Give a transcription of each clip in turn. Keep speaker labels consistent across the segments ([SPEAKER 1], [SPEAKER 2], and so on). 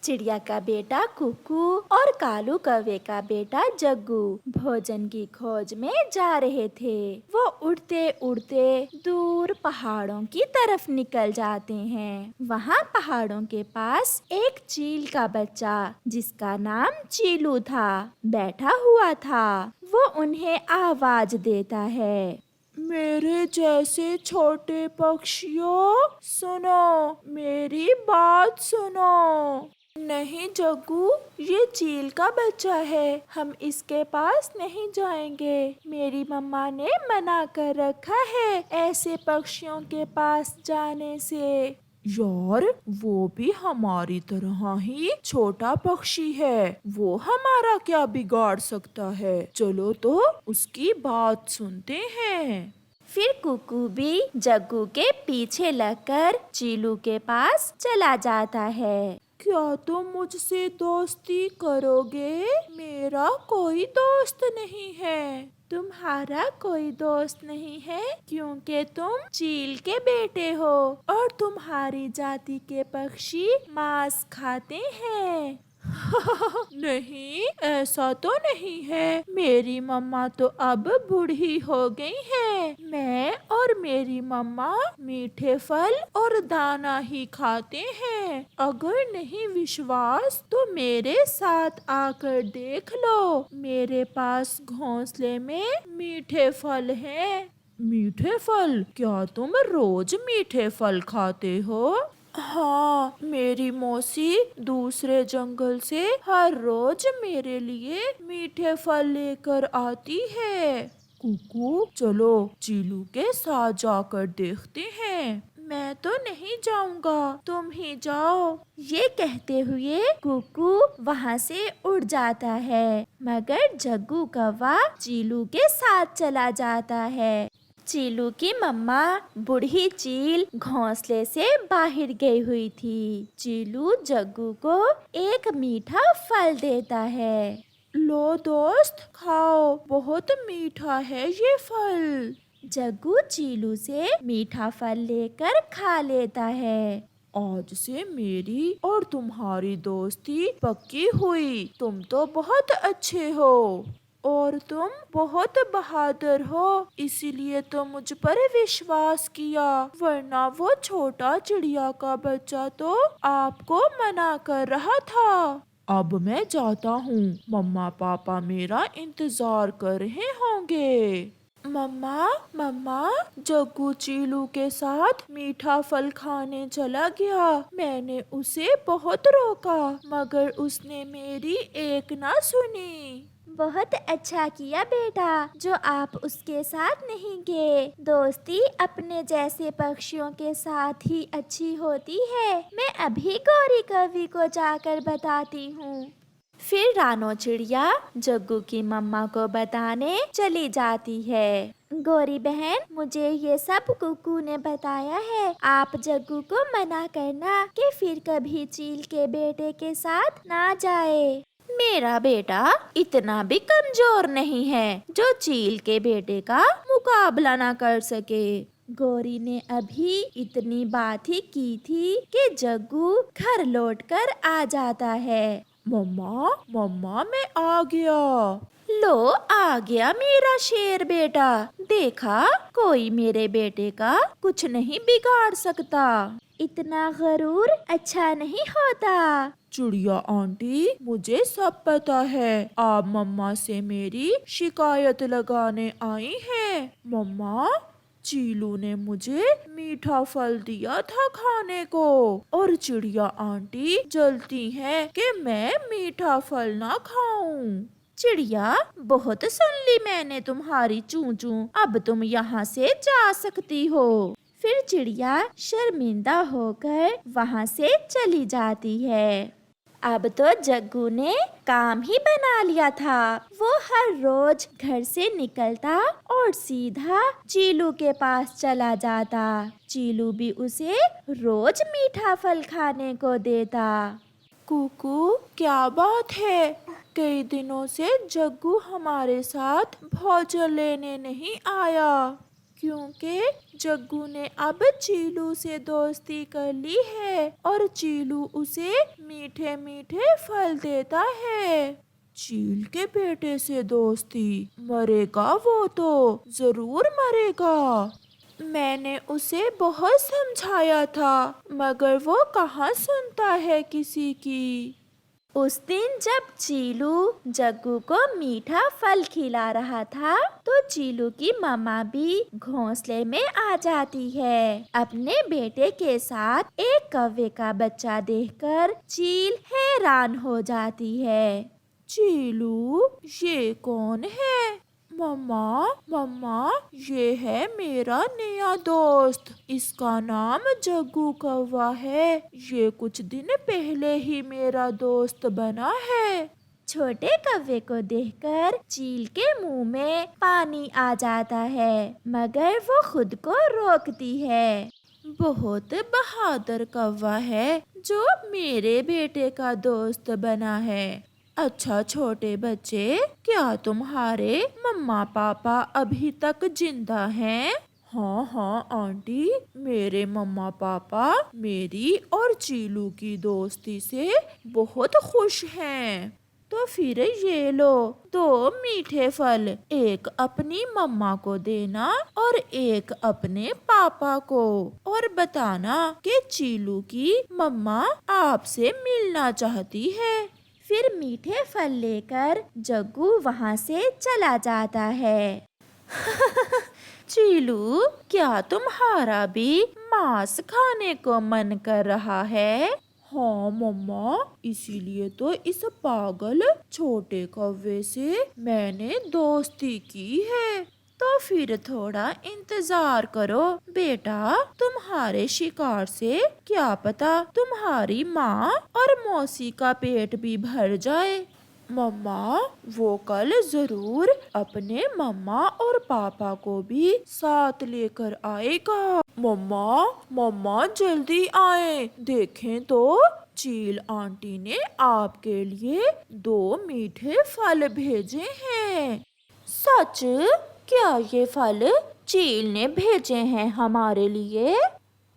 [SPEAKER 1] चिड़िया का बेटा कुकू और कालू कौवे का बेटा जग्गू भोजन की खोज में जा रहे थे। वो उड़ते उड़ते दूर पहाड़ों की तरफ निकल जाते हैं। वहाँ पहाड़ों के पास एक चील का बच्चा जिसका नाम चीलू था बैठा हुआ था। वो उन्हें आवाज देता है, मेरे जैसे छोटे पक्षियों, सुनो, मेरी बात सुनो। नहीं जग्गू, ये चील का बच्चा है, हम इसके पास नहीं जाएंगे। मेरी मम्मा ने मना कर रखा है ऐसे पक्षियों के पास जाने से। यार, वो भी हमारी तरह ही छोटा पक्षी है, वो हमारा क्या बिगाड़ सकता है। चलो तो उसकी बात सुनते हैं। फिर कुकू भी जग्गू के पीछे लगकर चीलू के पास चला जाता है। क्या तुम मुझसे दोस्ती करोगे? मेरा कोई दोस्त नहीं है। तुम्हारा कोई दोस्त नहीं है क्योंकि तुम चील के बेटे हो और तुम्हारी जाति के पक्षी मांस खाते हैं। नहीं, ऐसा तो नहीं है। मेरी मम्मा तो अब बूढ़ी हो गई है। मैं और मेरी मम्मा मीठे फल और दाना ही खाते हैं। अगर नहीं विश्वास तो मेरे साथ आकर देख लो। मेरे पास घोंसले में मीठे फल हैं। मीठे फल? क्या तुम रोज मीठे फल खाते हो? हाँ, मेरी मौसी दूसरे जंगल से हर रोज मेरे लिए मीठे फल लेकर आती है। कुकू, चलो चीलू के साथ जाकर देखते हैं। मैं तो नहीं जाऊंगा, तुम ही जाओ। ये कहते हुए कुकू वहाँ से उड़ जाता है, मगर जग्गू कौवा चीलू के साथ चला जाता है। चीलू की मम्मा बूढ़ी चील घोंसले से बाहर गई हुई थी। चीलू जग्गू को एक मीठा फल देता है। लो दोस्त, खाओ, बहुत मीठा है ये फल। जग्गू चीलू से मीठा फल लेकर खा लेता है। आज से मेरी और तुम्हारी दोस्ती पक्की हुई। तुम तो बहुत अच्छे हो और तुम बहुत बहादुर हो, इसीलिए तो मुझ पर विश्वास किया, वरना वो छोटा चिड़िया का बच्चा तो आपको मना कर रहा था। अब मैं जाता हूँ, मम्मा पापा मेरा इंतजार कर रहे होंगे। मम्मा, मम्मा, जग्गू चीलू के साथ मीठा फल खाने चला गया। मैंने उसे बहुत रोका, मगर उसने मेरी एक ना सुनी। बहुत अच्छा किया बेटा जो आप उसके साथ नहीं गए। दोस्ती अपने जैसे पक्षियों के साथ ही अच्छी होती है। मैं अभी गौरी कवि को जाकर बताती हूँ। फिर रानो चिड़िया जग्गू की मम्मा को बताने चली जाती है। गौरी बहन, मुझे ये सब कुकू ने बताया है। आप जग्गू को मना करना कि फिर कभी चील के बेटे के साथ ना जाए। मेरा बेटा इतना भी कमजोर नहीं है जो चील के बेटे का मुकाबला ना कर सके। गौरी ने अभी इतनी बात ही की थी कि जग्गू घर लौटकर आ जाता है। मम्मा, मम्मा, मैं आ गया। लो, आ गया मेरा शेर बेटा। देखा, कोई मेरे बेटे का कुछ नहीं बिगाड़ सकता। इतना गरूर अच्छा नहीं होता। चिड़िया आंटी, मुझे सब पता है। आप मम्मा से मेरी शिकायत लगाने आई हैं। मम्मा, चीलू ने मुझे मीठा फल दिया था खाने को और चिड़िया आंटी जलती हैं कि मैं मीठा फल ना खाऊं। चिड़िया, बहुत सुन ली मैंने तुम्हारी चूं चूं, अब तुम यहाँ से जा सकती हो। फिर चिड़िया शर्मिंदा होकर वहाँ से चली जाती है। अब तो जग्गू ने काम ही बना लिया था। वो हर रोज घर से निकलता और सीधा चीलू के पास चला जाता। चीलू भी उसे रोज मीठा फल खाने को देता। कुकू, क्या बात है? कई दिनों से जग्गू हमारे साथ भोजन लेने नहीं आया। क्योंकि जग्गू ने अब चीलू से दोस्ती कर ली है और चीलू उसे मीठे मीठे फल देता है। चील के बेटे से दोस्ती, मरेगा वो तो जरूर मरेगा। मैंने उसे बहुत समझाया था मगर वो कहाँ सुनता है किसी की। उस दिन जब चीलू जग्गू को मीठा फल खिला रहा था तो चीलू की मम्मा भी घोंसले में आ जाती है। अपने बेटे के साथ एक कौवे का बच्चा देखकर चील हैरान हो जाती है। चीलू, ये कौन है? मम्मा मम्मा, ये है मेरा नया दोस्त, इसका नाम जग्गू कौवा है। ये कुछ दिन पहले ही मेरा दोस्त बना है। छोटे कौवे को देखकर चील के मुंह में पानी आ जाता है मगर वो खुद को रोकती है। बहुत बहादुर कौवा है जो मेरे बेटे का दोस्त बना है। अच्छा छोटे बच्चे, क्या तुम्हारे मम्मा पापा अभी तक जिंदा हैं? हाँ हाँ आंटी, मेरे मम्मा पापा मेरी और चीलू की दोस्ती से बहुत खुश हैं। तो फिर ये लो 2 मीठे फल, एक अपनी मम्मा को देना और एक अपने पापा को, और बताना कि चीलू की मम्मा आपसे मिलना चाहती है। फिर मीठे फल लेकर जग्गू वहाँ से चला जाता है। चीलू, क्या तुम्हारा भी मांस खाने को मन कर रहा है? हाँ मम्मा, इसीलिए तो इस पागल छोटे कौवे से मैंने दोस्ती की है। तो फिर थोड़ा इंतजार करो बेटा, तुम्हारे शिकार से क्या पता तुम्हारी माँ और मौसी का पेट भी भर जाए। मम्मा, वो कल जरूर अपने मम्मा और पापा को भी साथ लेकर आएगा। मम्मा मम्मा जल्दी आए, देखें तो चील आंटी ने आपके लिए 2 मीठे फल भेजे हैं। सच? क्या ये फल चील ने भेजे हैं हमारे लिए?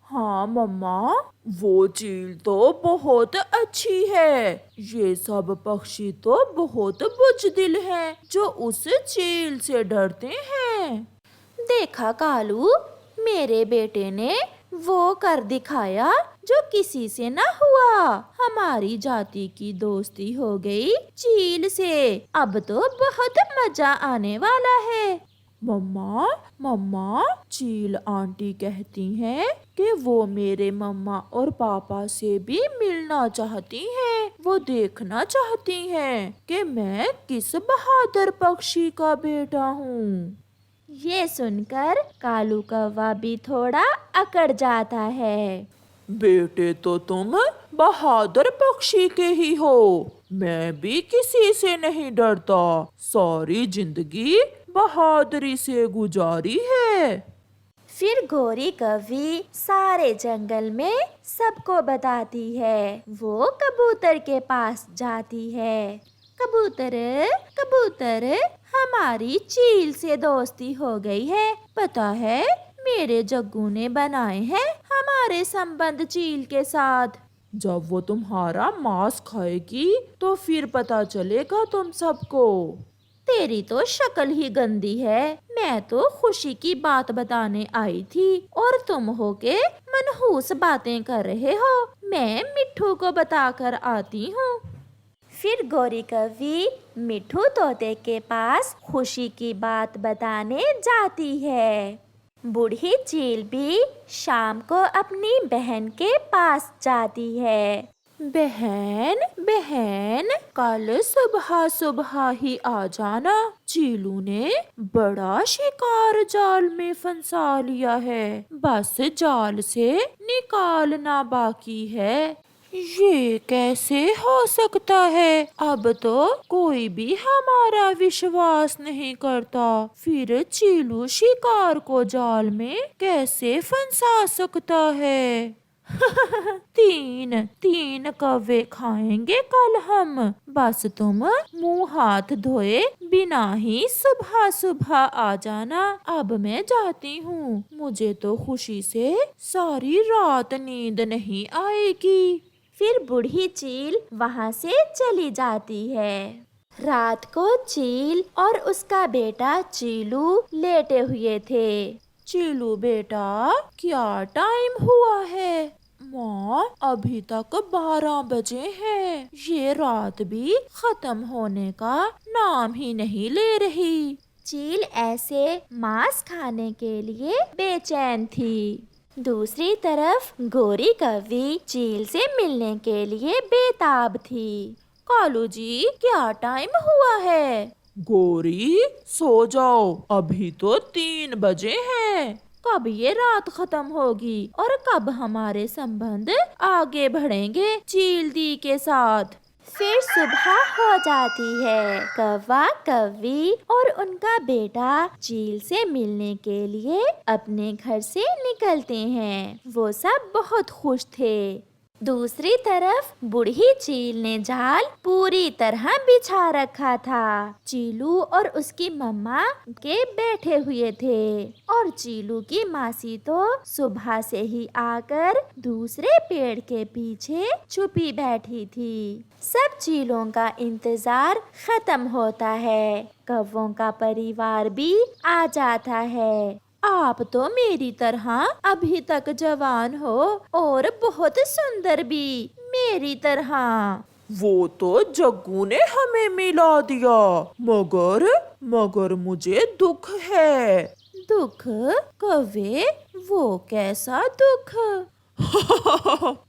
[SPEAKER 1] हाँ मम्मा, वो चील तो बहुत अच्छी है। ये सब पक्षी तो बहुत बुजदिल हैं जो उस चील से डरते हैं। देखा कालू, मेरे बेटे ने वो कर दिखाया जो किसी से न हुआ। हमारी जाति की दोस्ती हो गई चील से। अब तो बहुत मजा आने वाला है। मम्मा मम्मा, चील आंटी कहती हैं कि वो मेरे मम्मा और पापा से भी मिलना चाहती हैं। वो देखना चाहती हैं कि मैं किस बहादुर पक्षी का बेटा हूँ। ये सुनकर कालू कौवा भी थोड़ा अकड़ जाता है। बेटे तो तुम बहादुर पक्षी के ही हो, मैं भी किसी से नहीं डरता, सारी जिंदगी बहादुरी से गुजारी है। फिर गोरी कौवी सारे जंगल में सबको बताती है। वो कबूतर के पास जाती है। कबूतर कबूतर, हमारी चील से दोस्ती हो गई है। पता है, मेरे जग्गू ने बनाए हैं हमारे संबंध चील के साथ। जब वो तुम्हारा मांस खाएगी तो फिर पता चलेगा तुम सबको। तेरी तो शक्ल ही गंदी है। मैं तो खुशी की बात बताने आई थी और तुम हो के मनहूस बातें कर रहे हो। मैं मिट्ठू को बताकर आती हूँ। फिर गोरी कौवी मिट्ठू तोते के पास खुशी की बात बताने जाती है। बूढ़ी चील भी शाम को अपनी बहन के पास जाती है। बहन बहन, कल सुबह सुबह ही आ जाना। चीलू ने बड़ा शिकार जाल में फंसा लिया है, बस जाल से निकालना बाकी है। ये कैसे हो सकता है? अब तो कोई भी हमारा विश्वास नहीं करता। फिर चीलू शिकार को जाल में कैसे फंसा सकता है? तीन तीन कौवे खाएंगे कल हम। बस तुम मुंह हाथ धोए बिना ही सुबह सुबह आ जाना। अब मैं जाती हूँ, मुझे तो खुशी से सारी रात नींद नहीं आएगी। फिर बूढ़ी चील वहाँ से चली जाती है। रात को चील और उसका बेटा चीलू लेटे हुए थे। चीलू बेटा, क्या टाइम हुआ है? माँ, अभी तक 12 बजे हैं। ये रात भी खत्म होने का नाम ही नहीं ले रही। चील ऐसे मांस खाने के लिए बेचैन थी। दूसरी तरफ गोरी कौवी चील से मिलने के लिए बेताब थी। कालू जी, क्या टाइम हुआ है?
[SPEAKER 2] गोरी, सो जाओ, अभी तो 3 बजे हैं।
[SPEAKER 1] कब ये रात खत्म होगी और कब हमारे संबंध आगे बढ़ेंगे चील दी के साथ? फिर सुबह हो जाती है। कौवा कौवी और उनका बेटा चील से मिलने के लिए अपने घर से निकलते हैं। वो सब बहुत खुश थे। दूसरी तरफ बूढ़ी चील ने जाल पूरी तरह बिछा रखा था। चीलू और उसकी मम्मा के बैठे हुए थे और चीलू की मासी तो सुबह से ही आकर दूसरे पेड़ के पीछे छुपी बैठी थी। सब चीलों का इंतजार खत्म होता है। कौवों का परिवार भी आ जाता है। आप तो मेरी तरह अभी तक जवान हो और बहुत सुंदर भी, मेरी तरह।
[SPEAKER 2] वो तो जग्गू ने हमें मिला दिया, मगर मुझे दुख है।
[SPEAKER 1] दुख? कौवे, वो कैसा दुख?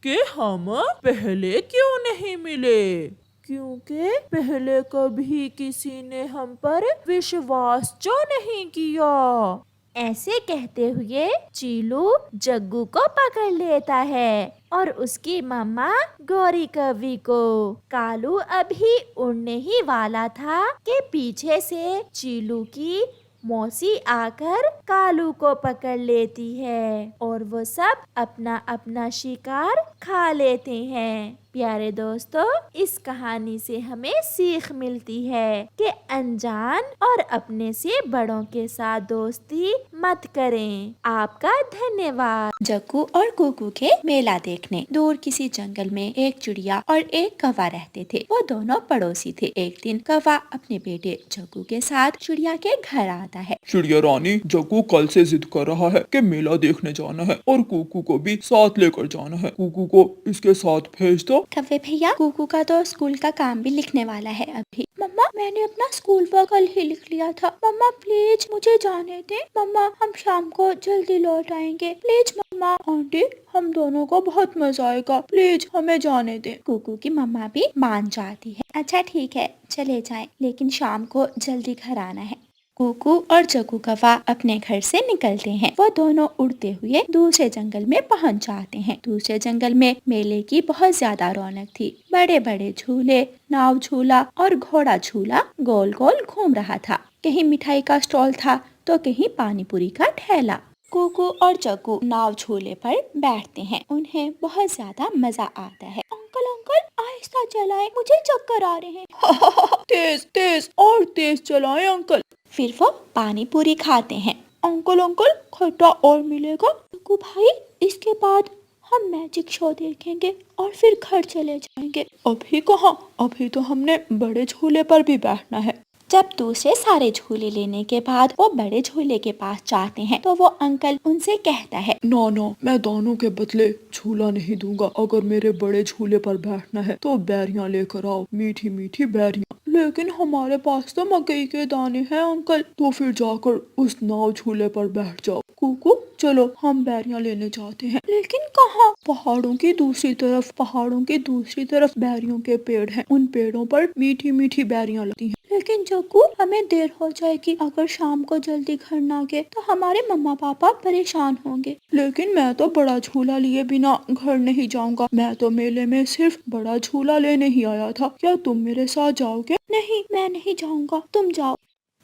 [SPEAKER 2] कि हम पहले क्यों नहीं मिले?
[SPEAKER 1] क्योंकि पहले कभी किसी ने हम पर विश्वास जो नहीं किया। ऐसे कहते हुए चीलू जग्गू को पकड़ लेता है और उसकी मम्मा गौरी कौवी को। कालू अभी उड़ने ही वाला था कि पीछे से चीलू की मौसी आकर कालू को पकड़ लेती है और वो सब अपना अपना शिकार खा लेते हैं। प्यारे दोस्तों, इस कहानी से हमें सीख मिलती है कि अनजान और अपने से बड़ों के साथ दोस्ती मत करें। आपका धन्यवाद।
[SPEAKER 3] जग्गू और कुकू के मेला देखने। दूर किसी जंगल में एक चिड़िया और एक कौवा रहते थे। वो दोनों पड़ोसी थे। एक दिन कौवा अपने बेटे जग्गू के साथ चिड़िया के घर आता है।
[SPEAKER 4] चिड़िया रानी, जग्गू कल से जिद कर रहा है कि मेला देखने जाना है और कुकू को भी साथ लेकर जाना है। कुकू को इसके साथ भेज दो।
[SPEAKER 3] कौवे भैया, कुकू का तो स्कूल का काम भी लिखने वाला है अभी। मम्मा, मैंने अपना स्कूल वर्क कल ही लिख लिया था। मम्मा प्लीज मुझे जाने दे। मम्मा, हम शाम को जल्दी लौट आएंगे। Please mamma.
[SPEAKER 4] आंटी, हम दोनों को बहुत मजा आएगा, प्लीज हमें जाने दे।
[SPEAKER 3] कुकू की मम्मा भी मान जाती है। अच्छा ठीक है, चले जाएं, लेकिन शाम को जल्दी घर आना है। कुकू और जग्गू कौवा अपने घर से निकलते हैं। वो दोनों उड़ते हुए दूसरे जंगल में पहुंच जाते हैं। दूसरे जंगल में मेले की बहुत ज्यादा रौनक थी। बड़े बड़े झूले, नाव झूला और घोड़ा झूला गोल गोल घूम रहा था। कहीं मिठाई का स्टॉल था तो कहीं पानी पूरी का ठेला। कुकू और जग्गू नाव झूले पर बैठते हैं। उन्हें बहुत ज्यादा मजा आता है। अंकल अंकल, आहिस्ता चलाएं, मुझे चक्कर आ रहे हैं।
[SPEAKER 4] तेज तेज और तेज चलाएं अंकल।
[SPEAKER 3] फिर वो पानी पूरी खाते हैं।
[SPEAKER 4] अंकल अंकल, खट्टा और मिलेगा?
[SPEAKER 3] जग्गू भाई, इसके बाद हम मैजिक शो देखेंगे और फिर घर चले जाएंगे।
[SPEAKER 4] अभी कहाँ, अभी तो हमने बड़े झूले पर भी बैठना है।
[SPEAKER 3] जब दूसरे सारे झूले लेने के बाद वो बड़े झूले के पास जाते हैं तो वो अंकल उनसे कहता है,
[SPEAKER 4] ना, मैं दानों के बदले झूला नहीं दूंगा। अगर मेरे बड़े झूले पर बैठना है तो बैरियां लेकर आओ, मीठी मीठी बैरियां। लेकिन हमारे पास तो मकई के दाने हैं अंकल। तो फिर जाकर उस नाव झूले पर बैठ जाओ। कुकू, चलो हम बैरियां लेने जाते हैं।
[SPEAKER 3] लेकिन कहाँ?
[SPEAKER 4] पहाड़ों की दूसरी तरफ बैरियों के पेड़ हैं। उन पेड़ों पर मीठी मीठी बैरियां लगती हैं।
[SPEAKER 3] लेकिन जग्गू, हमें देर हो जाएगी। अगर शाम को जल्दी घर ना गए तो हमारे मम्मा पापा परेशान होंगे।
[SPEAKER 4] लेकिन मैं तो बड़ा झूला लिए बिना घर नहीं जाऊंगा। मैं तो मेले में सिर्फ बड़ा झूला लेने ही आया था। क्या तुम मेरे साथ जाओगे?
[SPEAKER 3] नहीं, मैं नहीं जाऊंगा, तुम जाओ।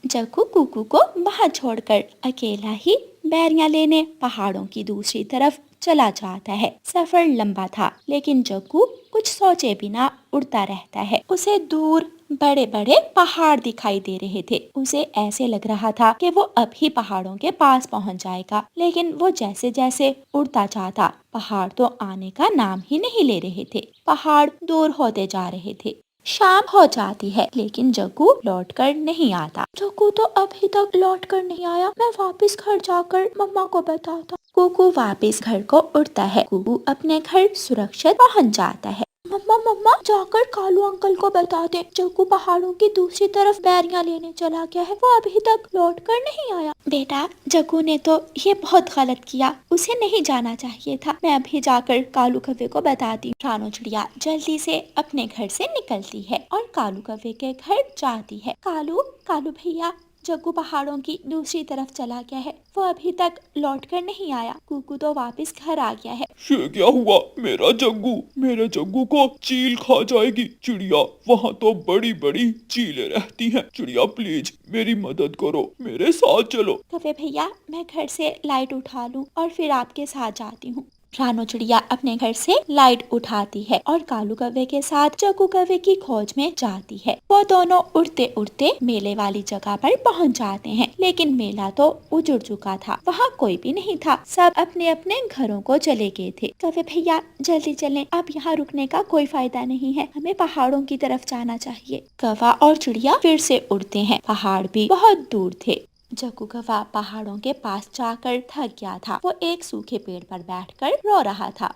[SPEAKER 3] जग्गू कुकू को वहाँ छोड़कर अकेला ही बैरियां लेने पहाड़ों की दूसरी तरफ चला जाता है। सफर लंबा था, लेकिन जग्गू कुछ सोचे बिना उड़ता रहता है। उसे दूर बड़े बड़े पहाड़ दिखाई दे रहे थे। उसे ऐसे लग रहा था कि वो अभी पहाड़ों के पास पहुंच जाएगा, लेकिन वो जैसे जैसे उड़ता जाता, पहाड़ तो आने का नाम ही नहीं ले रहे थे। पहाड़ दूर होते जा रहे थे। शाम हो जाती है, लेकिन जग्गू लौट कर नहीं आता। जग्गू तो अभी तक लौट कर नहीं आया, मैं वापस घर जाकर मम्मा को बताता। कुकू वापस घर को उड़ता है। कुकू अपने घर सुरक्षित पहुंच जाता है। मम्मा मम्मा, जाकर कालू अंकल को बता दे, जग्गू पहाड़ों की दूसरी तरफ बैरियां लेने चला गया है, वो अभी तक लौट कर नहीं आया। बेटा, जग्गू ने तो ये बहुत गलत किया, उसे नहीं जाना चाहिए था। मैं अभी जाकर कालू कव्वे को बताती हूँ। रानो चिड़िया जल्दी से अपने घर से निकलती है और कालू कव्वे के घर जाती है। कालू कालू भैया, जग्गू पहाड़ों की दूसरी तरफ चला गया है, वो अभी तक लौट कर नहीं आया। कुकू तो वापस घर आ गया है।
[SPEAKER 4] ये क्या हुआ? मेरे जग्गू को चील खा जाएगी। चिड़िया, वहाँ तो बड़ी बड़ी चीलें रहती हैं। चिड़िया प्लीज मेरी मदद करो, मेरे साथ चलो।
[SPEAKER 3] कव्वे भैया, मैं घर से लाइट उठा लूं और फिर आपके साथ जाती हूँ। रानो चिड़िया अपने घर से लाइट उठाती है और कालू कव्वे के साथ जग्गू कव्वे की खोज में जाती है। वो दोनों उड़ते उड़ते मेले वाली जगह पर पहुंच जाते हैं, लेकिन मेला तो उजड़ चुका था, वहाँ कोई भी नहीं था। सब अपने अपने घरों को चले गए थे। कव्वे भैया जल्दी चलें, अब यहाँ रुकने का कोई फायदा नहीं है, हमें पहाड़ों की तरफ जाना चाहिए। कौवा और चिड़िया फिर से उड़ते हैं। पहाड़ भी बहुत दूर थे। जग्गू कौवा पहाड़ों के पास जाकर थक गया था। वो एक सूखे पेड़ पर बैठकर रो रहा था।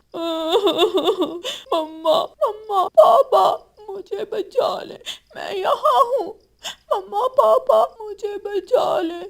[SPEAKER 4] मम्मा मम्मा पापा, मुझे बचा ले, मैं यहाँ हूँ। मम्मा पापा, मुझे बचा ले।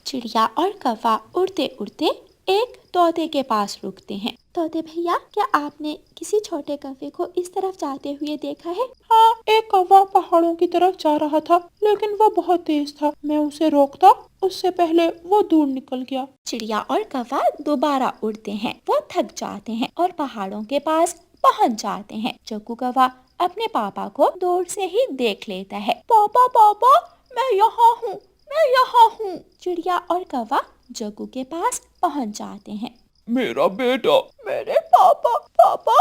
[SPEAKER 3] चिड़िया और कौवा उड़ते उड़ते एक तोते के पास रुकते हैं। तोते भैया, क्या आपने किसी छोटे कौवे को इस तरफ जाते हुए देखा है?
[SPEAKER 4] हाँ, एक कौवा पहाड़ों की तरफ जा रहा था, लेकिन वो बहुत तेज था। मैं उसे रोकता, उससे पहले वो दूर निकल गया।
[SPEAKER 3] चिड़िया और कौवा दोबारा उड़ते हैं। वो थक जाते हैं और पहाड़ों के पास पहुंच जाते हैं। जग्गू कौवा अपने पापा को दूर से ही देख लेता है।
[SPEAKER 4] पापा पापा, मैं यहाँ हूँ, मैं यहाँ हूँ।
[SPEAKER 3] चिड़िया और कौवा जग्गू के पास पहुंच जाते हैं।
[SPEAKER 4] मेरा बेटा, मेरे पापा पापा,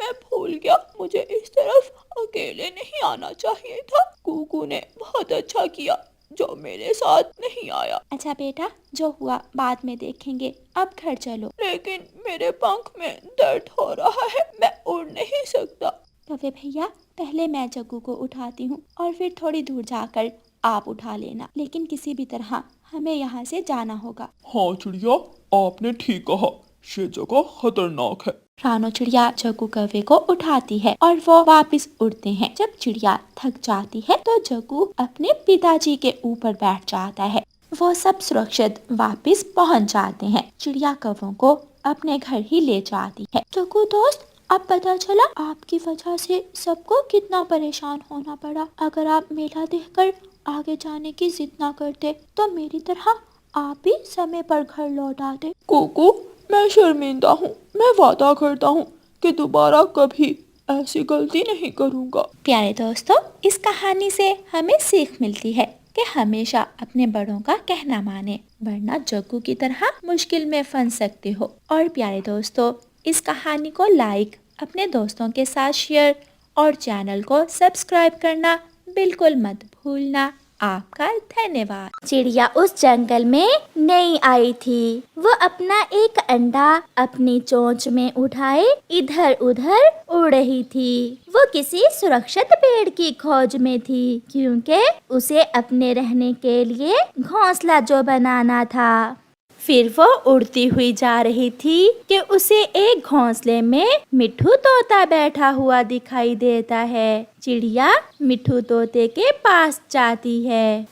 [SPEAKER 4] मैं भूल गया, मुझे इस तरफ अकेले नहीं आना चाहिए था। कुकू ने बहुत अच्छा किया जो मेरे साथ नहीं आया।
[SPEAKER 3] अच्छा बेटा, जो हुआ बाद में देखेंगे, अब घर चलो।
[SPEAKER 4] लेकिन मेरे पंख में दर्द हो रहा है, मैं उड़ नहीं सकता।
[SPEAKER 3] कौवे भैया, पहले मैं जग्गू को उठाती हूँ और फिर थोड़ी दूर जाकर आप उठा लेना, लेकिन किसी भी तरह हमें यहाँ से जाना होगा।
[SPEAKER 4] हाँ चिड़िया, आपने ठीक कहा, ये जगह खतरनाक है।
[SPEAKER 3] रानो चिड़िया जग्गू कौवे को उठाती है और वो वापस उड़ते हैं। जब चिड़िया थक जाती है तो जग्गू अपने पिताजी के ऊपर बैठ जाता है। वो सब सुरक्षित वापस पहुंच जाते हैं। चिड़िया कौवों को अपने घर ही ले जाती है। जग्गू दोस्त, अब पता चला आपकी वजह से सबको कितना परेशान होना पड़ा। अगर आप मेला देखकर आगे जाने की जिद ना करते तो मेरी तरह आप भी समय पर घर लौट आते।
[SPEAKER 4] कुकू, मैं शर्मिंदा हूँ, मैं वादा करता हूँ कि दोबारा कभी ऐसी गलती नहीं करूँगा।
[SPEAKER 3] प्यारे दोस्तों, इस कहानी से हमें सीख मिलती है कि हमेशा अपने बड़ों का कहना माने, वरना जग्गू की तरह मुश्किल में फंस सकते हो। और प्यारे दोस्तों, इस कहानी को लाइक, अपने दोस्तों के साथ शेयर और चैनल को सब्सक्राइब करना बिल्कुल मत भूलना। आपका धन्यवाद।
[SPEAKER 1] चिड़िया उस जंगल में नई आई थी। वो अपना एक अंडा अपनी चोंच में उठाए इधर उधर उड़ रही थी। वो किसी सुरक्षित पेड़ की खोज में थी, क्योंकि उसे अपने रहने के लिए घोंसला जो बनाना था। फिर वो उड़ती हुई जा रही थी कि उसे एक घोंसले में मिट्ठू तोता बैठा हुआ दिखाई देता है। चिड़िया मिट्ठू तोते के पास जाती है।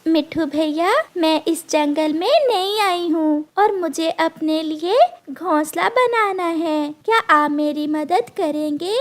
[SPEAKER 1] मिट्ठू भैया, मैं इस जंगल में नई आई हूँ और मुझे अपने लिए घोंसला बनाना है। क्या आप मेरी मदद करेंगे?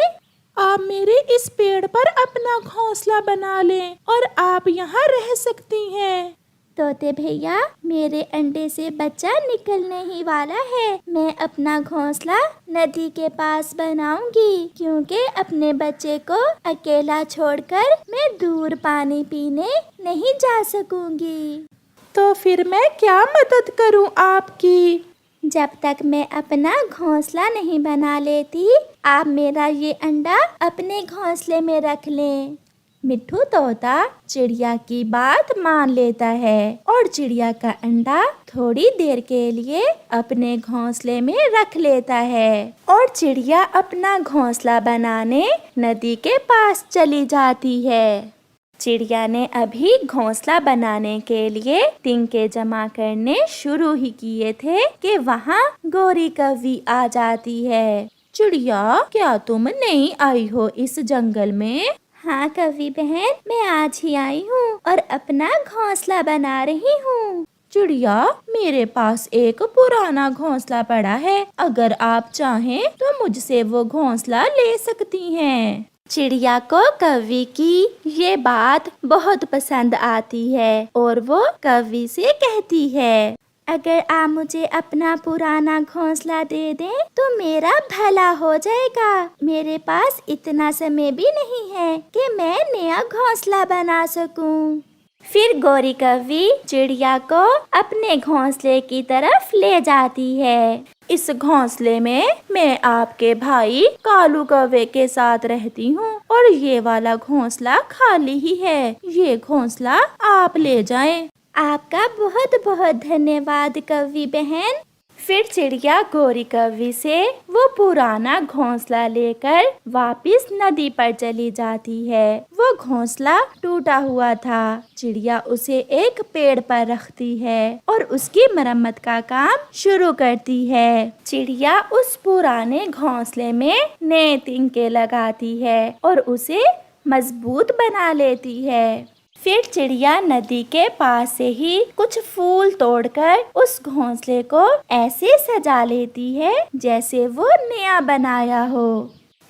[SPEAKER 2] आप मेरे इस पेड़ पर अपना घोंसला बना लें और आप यहाँ रह सकती हैं।
[SPEAKER 3] तोते भैया, मेरे अंडे से बच्चा निकलने ही वाला है। मैं अपना घोंसला नदी के पास बनाऊंगी, क्योंकि अपने बच्चे को अकेला छोड़कर मैं दूर पानी पीने नहीं जा सकूंगी।
[SPEAKER 1] तो फिर मैं क्या मदद करूं आपकी?
[SPEAKER 3] जब तक मैं अपना घोंसला नहीं बना लेती, आप मेरा ये अंडा अपने घोंसले में रख लें।
[SPEAKER 1] मिट्ठू तोता चिड़िया की बात मान लेता है और चिड़िया का अंडा थोड़ी देर के लिए अपने घोंसले में रख लेता है और चिड़िया अपना घोंसला बनाने नदी के पास चली जाती है। चिड़िया ने अभी घोंसला बनाने के लिए तिनके जमा करने शुरू ही किए थे कि वहाँ गोरी कौवी आ जाती है। चिड़िया, क्या तुम नई आई हो इस जंगल में?
[SPEAKER 3] हाँ कौवी बहन, मैं आज ही आई हूँ और अपना घोंसला बना रही हूँ।
[SPEAKER 1] चिड़िया, मेरे पास एक पुराना घोंसला पड़ा है, अगर आप चाहें तो मुझसे वो घोंसला ले सकती हैं।
[SPEAKER 3] चिड़िया को कौवी की ये बात बहुत पसंद आती है और वो कौवी से कहती है, अगर आप मुझे अपना पुराना घोंसला दे दें तो मेरा भला हो जाएगा। मेरे पास इतना समय भी नहीं है कि मैं नया घोंसला बना सकूं। फिर गोरी कौवी चिड़िया को अपने घोंसले की तरफ ले जाती है।
[SPEAKER 1] इस घोंसले में मैं आपके भाई कालू कौवे के साथ रहती हूँ और ये वाला घोंसला खाली ही है। ये घोंसला आप ले जाएं।
[SPEAKER 3] आपका बहुत बहुत धन्यवाद कौवी बहन।
[SPEAKER 1] फिर चिड़िया गोरी कौवी से वो पुराना घोंसला लेकर वापस नदी पर चली जाती है। वो घोंसला टूटा हुआ था। चिड़िया उसे एक पेड़ पर रखती है और उसकी मरम्मत का काम शुरू करती है। चिड़िया उस पुराने घोंसले में नए तिनके लगाती है और उसे मजबूत बना लेती है। फिर चिड़िया नदी के पास से ही कुछ फूल तोड़कर उस घोंसले को ऐसे सजा लेती है जैसे वो नया बनाया हो।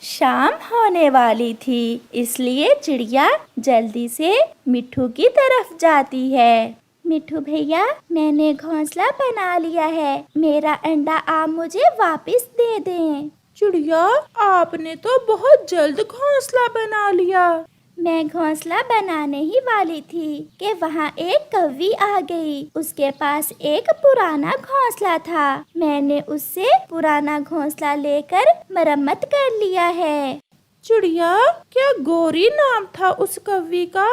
[SPEAKER 1] शाम होने वाली थी, इसलिए चिड़िया जल्दी से मिट्ठू की तरफ जाती है।
[SPEAKER 3] मिट्ठू भैया, मैंने घोंसला बना लिया है, मेरा अंडा आप मुझे वापस दे दें।
[SPEAKER 1] चिड़िया, आपने तो बहुत जल्द घोंसला बना लिया।
[SPEAKER 3] मैं घोंसला बनाने ही वाली थी कि वहाँ एक कौवी आ गई। उसके पास एक पुराना घोंसला था। मैंने उससे पुराना घोंसला लेकर मरम्मत कर लिया है।
[SPEAKER 1] चिड़िया, क्या गोरी नाम था उस कौवी का?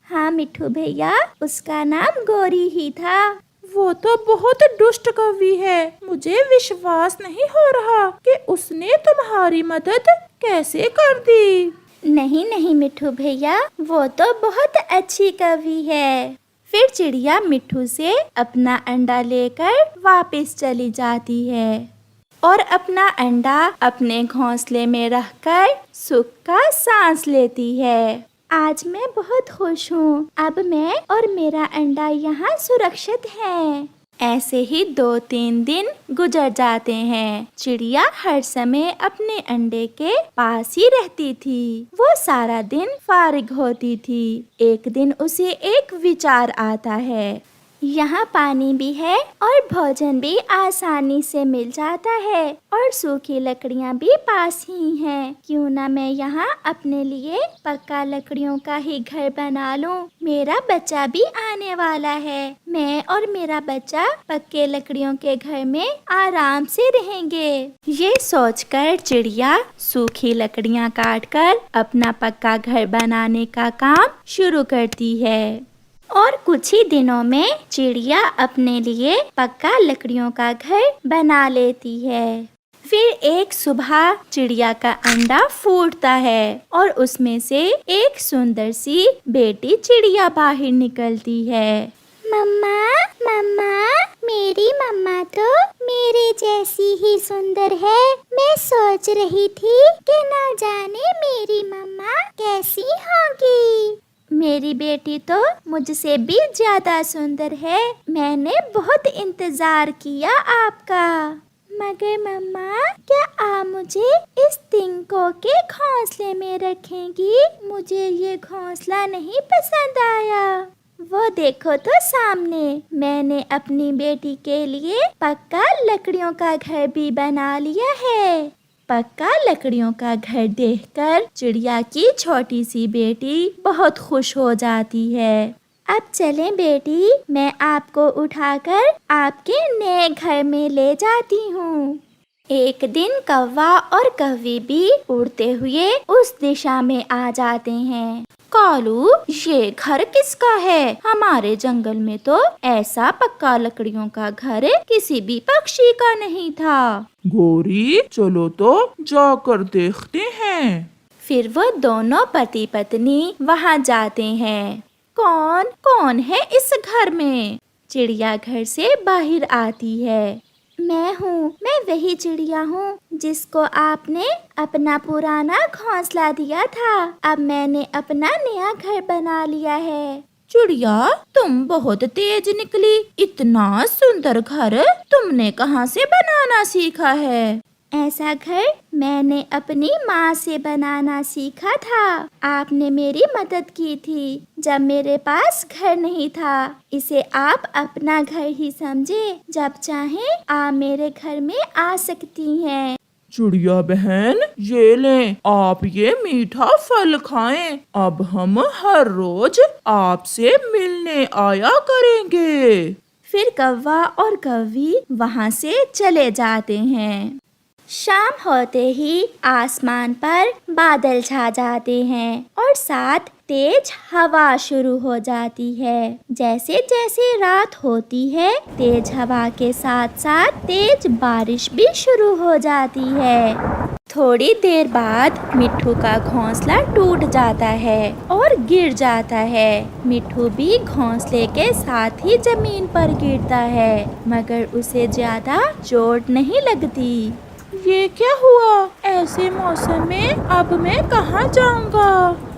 [SPEAKER 3] हाँ मिट्ठू भैया, उसका नाम गोरी ही था।
[SPEAKER 1] वो तो बहुत दुष्ट कौवी है। मुझे विश्वास नहीं हो रहा कि उसने तुम्हारी मदद कैसे कर दी।
[SPEAKER 3] नहीं नहीं मिट्ठू भैया, वो तो बहुत अच्छी कौवी है।
[SPEAKER 1] फिर चिड़िया मिट्ठू से अपना अंडा लेकर वापस चली जाती है और अपना अंडा अपने घोंसले में रखकर सुख का सांस लेती है।
[SPEAKER 3] आज मैं बहुत खुश हूँ। अब मैं और मेरा अंडा यहाँ सुरक्षित है।
[SPEAKER 1] ऐसे ही 2-3 दिन गुजर जाते हैं। चिड़िया हर समय अपने अंडे के पास ही रहती थी। वो सारा दिन फारिग होती थी। एक दिन उसे एक विचार आता है।
[SPEAKER 3] यहाँ पानी भी है और भोजन भी आसानी से मिल जाता है और सूखी लकड़ियाँ भी पास ही हैं। क्यों ना मैं यहाँ अपने लिए पक्का लकड़ियों का ही घर बना लूँ। मेरा बच्चा भी आने वाला है। मैं और मेरा बच्चा पक्के लकड़ियों के घर में आराम से रहेंगे।
[SPEAKER 1] ये सोचकर चिड़िया सूखी लकड़ियाँ काटकर अपना पक्का घर बनाने का काम शुरू करती है।
[SPEAKER 3] और कुछ ही दिनों में चिड़िया अपने लिए पक्का लकड़ियों का घर बना लेती है।
[SPEAKER 1] फिर एक सुबह चिड़िया का अंडा फूटता है और उसमें से एक सुंदर सी बेटी चिड़िया बाहर निकलती है।
[SPEAKER 3] मम्मा मम्मा, मेरी मम्मा तो मेरे जैसी ही सुंदर है। मैं सोच रही थी कि ना जाने मेरी मम्मा कैसी होगी। मेरी बेटी तो मुझसे भी ज्यादा सुंदर है। मैंने बहुत इंतजार किया आपका। मगर मम्मा, क्या आप मुझे इस तिनकों के घोंसले में रखेंगी? मुझे ये घोंसला नहीं पसंद आया।
[SPEAKER 1] वो देखो तो सामने, मैंने अपनी बेटी के लिए पक्का लकड़ियों का घर भी बना लिया है। पक्का लकड़ियों का घर देखकर चिड़िया की छोटी सी बेटी बहुत खुश हो जाती है। अब चलें बेटी, मैं आपको उठाकर आपके नए घर में ले जाती हूँ। एक दिन कौवा और कौवी भी उड़ते हुए उस दिशा में आ जाते हैं। कालू, ये घर किसका है? हमारे जंगल में तो ऐसा पक्का लकड़ियों का घर किसी भी पक्षी का नहीं था।
[SPEAKER 2] गौरी, चलो तो जाकर देखते हैं।
[SPEAKER 1] फिर वो दोनों पति पत्नी वहाँ जाते हैं। कौन कौन है इस घर में? चिड़िया घर से बाहर आती है। मैं हूँ, मैं वही चिड़िया हूँ जिसको आपने अपना पुराना घोंसला दिया था। अब मैंने अपना नया घर बना लिया है। चिड़िया, तुम बहुत तेज निकली। इतना सुंदर घर तुमने कहाँ से बनाना सीखा है? ऐसा घर मैंने अपनी माँ से बनाना सीखा था। आपने मेरी मदद की थी जब मेरे पास घर नहीं था। इसे आप अपना घर ही समझे। जब चाहें आप मेरे घर में आ सकती हैं।
[SPEAKER 2] चिड़िया बहन, ये लें, आप ये मीठा फल खाएं। अब हम हर रोज आपसे मिलने आया करेंगे।
[SPEAKER 1] फिर कौवा और कौवी वहाँ से चले जाते हैं। शाम होते ही आसमान पर बादल छा जाते हैं और साथ तेज हवा शुरू हो जाती है। जैसे जैसे रात होती है, तेज हवा के साथ साथ तेज बारिश भी शुरू हो जाती है। थोड़ी देर बाद मिट्ठू का घोंसला टूट जाता है और गिर जाता है। मिट्ठू भी घोंसले के साथ ही जमीन पर गिरता है, मगर उसे ज्यादा चोट नहीं लगती।
[SPEAKER 2] ये क्या हुआ? ऐसे मौसम में अब मैं कहाँ जाऊँगा?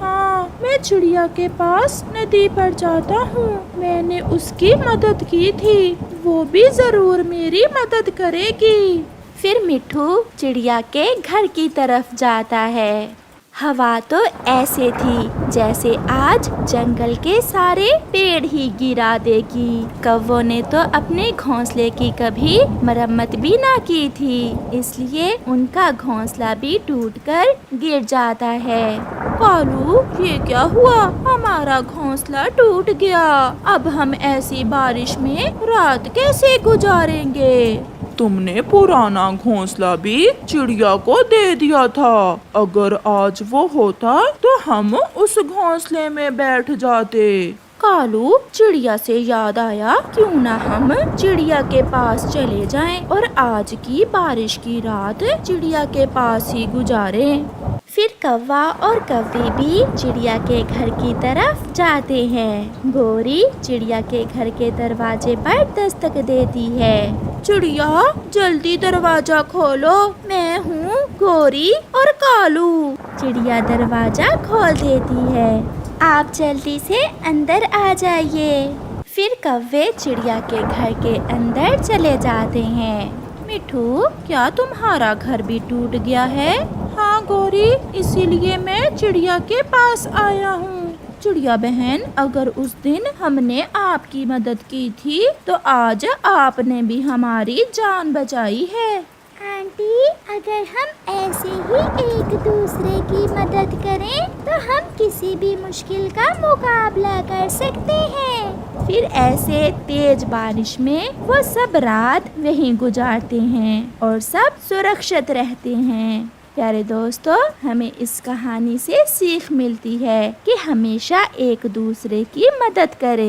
[SPEAKER 2] हाँ, मैं चिड़िया के पास नदी पर जाता हूँ। मैंने उसकी मदद की थी, वो भी जरूर मेरी मदद करेगी।
[SPEAKER 1] फिर मिट्ठू चिड़िया के घर की तरफ जाता है। हवा तो ऐसे थी जैसे आज जंगल के सारे पेड़ ही गिरा देगी। कौवों ने तो अपने घोंसले की कभी मरम्मत भी ना की थी, इसलिए उनका घोंसला भी टूटकर गिर जाता है।
[SPEAKER 2] कालू, ये क्या हुआ? हमारा घोंसला टूट गया। अब हम ऐसी बारिश में रात कैसे गुजारेंगे? तुमने पुराना घोंसला भी चिड़िया को दे दिया था। अगर आज वो होता तो हम उस घोंसले में बैठ जाते।
[SPEAKER 1] कालू, चिड़िया से याद आया, क्यों ना हम चिड़िया के पास चले जाएं और आज की बारिश की रात चिड़िया के पास ही गुजारें। फिर कौवा और कौवी भी चिड़िया के घर की तरफ जाते हैं। गौरी चिड़िया के घर के दरवाजे पर दस्तक देती है।
[SPEAKER 2] चिड़िया, जल्दी दरवाजा खोलो, मैं हूँ गौरी और कालू।
[SPEAKER 1] चिड़िया दरवाजा खोल देती है। आप जल्दी से अंदर आ जाइए। फिर कौवे चिड़िया के घर के अंदर चले जाते हैं।
[SPEAKER 2] मिट्ठू, क्या तुम्हारा घर भी टूट गया है? हाँ गौरी, इसीलिए मैं चिड़िया के पास आया हूँ। चिड़िया बहन, अगर उस दिन हमने आपकी मदद की थी तो आज आपने भी हमारी जान बचाई है।
[SPEAKER 1] आंटी, अगर हम ऐसे ही एक दूसरे की मदद करें तो हम किसी भी मुश्किल का मुकाबला कर सकते हैं।
[SPEAKER 2] फिर ऐसे तेज बारिश में वो सब रात वहीं गुजारते हैं और सब सुरक्षित रहते हैं। प्यारे दोस्तों, हमें इस कहानी से सीख मिलती है कि हमेशा एक दूसरे की मदद करें।